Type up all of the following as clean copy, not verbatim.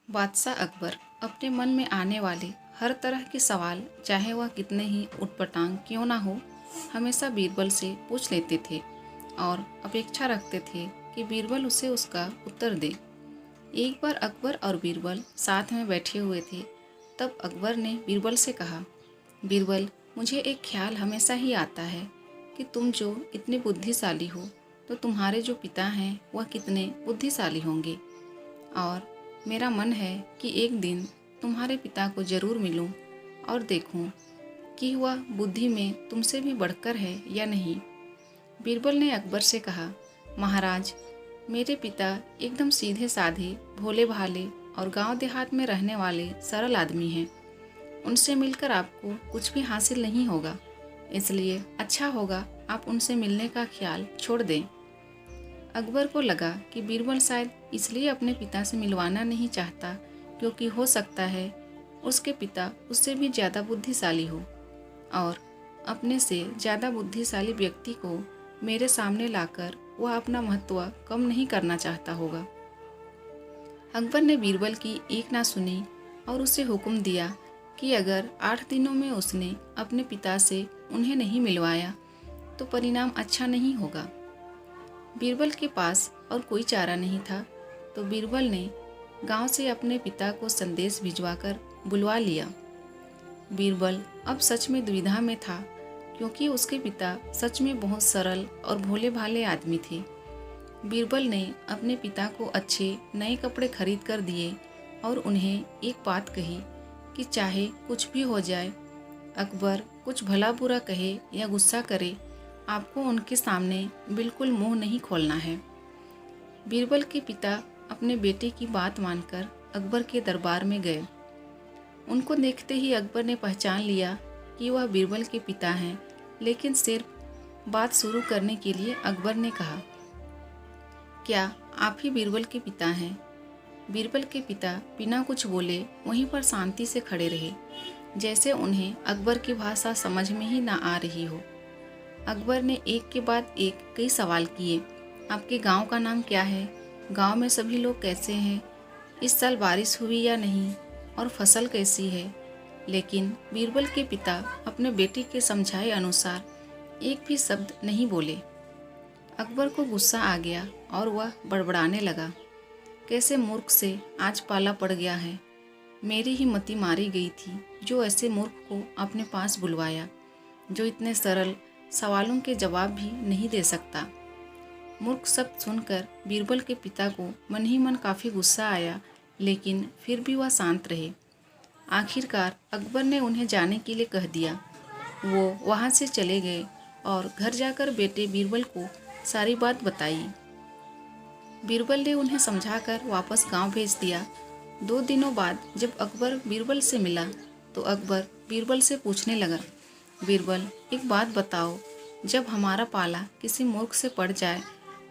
बादशाह अकबर अपने मन में आने वाले हर तरह के सवाल, चाहे वह कितने ही उटपटांग क्यों ना हो, हमेशा बीरबल से पूछ लेते थे और अपेक्षा रखते थे कि बीरबल उसे उसका उत्तर दे। एक बार अकबर और बीरबल साथ में बैठे हुए थे। तब अकबर ने बीरबल से कहा, बीरबल, मुझे एक ख्याल हमेशा ही आता है कि तुम जो इतने बुद्धिशाली हो, तो तुम्हारे जो पिता हैं वह कितने बुद्धिशाली होंगे। और मेरा मन है कि एक दिन तुम्हारे पिता को जरूर मिलूं और देखूं कि वह बुद्धि में तुमसे भी बढ़कर है या नहीं। बीरबल ने अकबर से कहा, महाराज, मेरे पिता एकदम सीधे साधे, भोले भाले और गांव देहात में रहने वाले सरल आदमी हैं। उनसे मिलकर आपको कुछ भी हासिल नहीं होगा, इसलिए अच्छा होगा आप उनसे मिलने का ख्याल छोड़ दें। अकबर को लगा कि बीरबल शायद इसलिए अपने पिता से मिलवाना नहीं चाहता क्योंकि हो सकता है उसके पिता उससे भी ज़्यादा बुद्धिशाली हो और अपने से ज़्यादा बुद्धिशाली व्यक्ति को मेरे सामने लाकर वह अपना महत्व कम नहीं करना चाहता होगा। अकबर ने बीरबल की एक ना सुनी और उसे हुक्म दिया कि अगर 8 दिनों में उसने अपने पिता से उन्हें नहीं मिलवाया तो परिणाम अच्छा नहीं होगा। बीरबल के पास और कोई चारा नहीं था, तो बीरबल ने गांव से अपने पिता को संदेश भिजवाकर बुलवा लिया। बीरबल अब सच में दुविधा में था क्योंकि उसके पिता सच में बहुत सरल और भोले भाले आदमी थे। बीरबल ने अपने पिता को अच्छे नए कपड़े खरीद कर दिए और उन्हें एक बात कही कि चाहे कुछ भी हो जाए, अकबर कुछ भला बुरा कहे या गुस्सा करे, आपको उनके सामने बिल्कुल मुंह नहीं खोलना है। बीरबल के पिता अपने बेटे की बात मानकर अकबर के दरबार में गए। उनको देखते ही अकबर ने पहचान लिया कि वह बीरबल के पिता हैं, लेकिन सिर्फ बात शुरू करने के लिए अकबर ने कहा, क्या आप ही बीरबल के पिता हैं? बीरबल के पिता बिना कुछ बोले वहीं पर शांति से खड़े रहे, जैसे उन्हें अकबर की भाषा समझ में ही ना आ रही हो। अकबर ने एक के बाद एक कई सवाल किए। आपके गांव का नाम क्या है? गांव में सभी लोग कैसे हैं? इस साल बारिश हुई या नहीं? और फसल कैसी है? लेकिन बीरबल के पिता अपने बेटे के समझाए अनुसार एक भी शब्द नहीं बोले। अकबर को गुस्सा आ गया और वह बड़बड़ाने लगा, कैसे मूर्ख से आज पाला पड़ गया है। मेरी ही मति मारी गई थी जो ऐसे मूर्ख को अपने पास बुलवाया, जो इतने सरल सवालों के जवाब भी नहीं दे सकता। मूर्ख शब्द सुनकर बीरबल के पिता को मन ही मन काफ़ी गुस्सा आया, लेकिन फिर भी वह शांत रहे। आखिरकार अकबर ने उन्हें जाने के लिए कह दिया। वो वहाँ से चले गए और घर जाकर बेटे बीरबल को सारी बात बताई। बीरबल ने उन्हें समझाकर वापस गांव भेज दिया। 2 दिनों बाद जब अकबर बीरबल से मिला तो अकबर बीरबल से पूछने लगा, बीरबल, एक बात बताओ, जब हमारा पाला किसी मूर्ख से पड़ जाए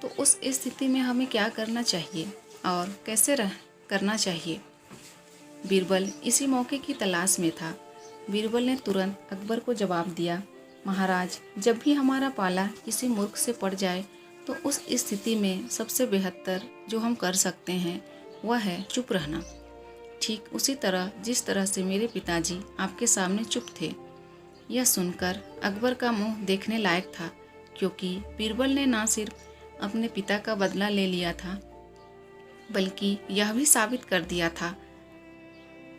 तो उस स्थिति में हमें क्या करना चाहिए और कैसे करना चाहिए? बीरबल इसी मौके की तलाश में था। बीरबल ने तुरंत अकबर को जवाब दिया, महाराज, जब भी हमारा पाला किसी मूर्ख से पड़ जाए तो उस स्थिति में सबसे बेहतर जो हम कर सकते हैं वह है चुप रहना। ठीक उसी तरह जिस तरह से मेरे पिताजी आपके सामने चुप थे। यह सुनकर अकबर का मुंह देखने लायक था, क्योंकि बीरबल ने न सिर्फ अपने पिता का बदला ले लिया था, बल्कि यह भी साबित कर दिया था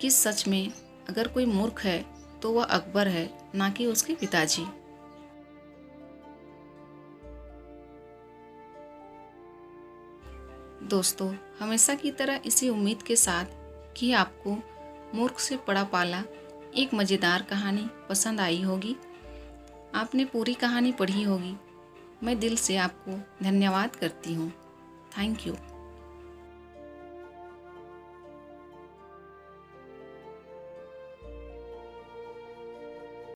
कि सच में अगर कोई मूर्ख है तो वह अकबर है, ना कि उसके पिताजी। दोस्तों, हमेशा की तरह इसी उम्मीद के साथ कि आपको मूर्ख से पड़ा पाला एक मज़ेदार कहानी पसंद आई होगी, आपने पूरी कहानी पढ़ी होगी, मैं दिल से आपको धन्यवाद करती हूँ। Thank you.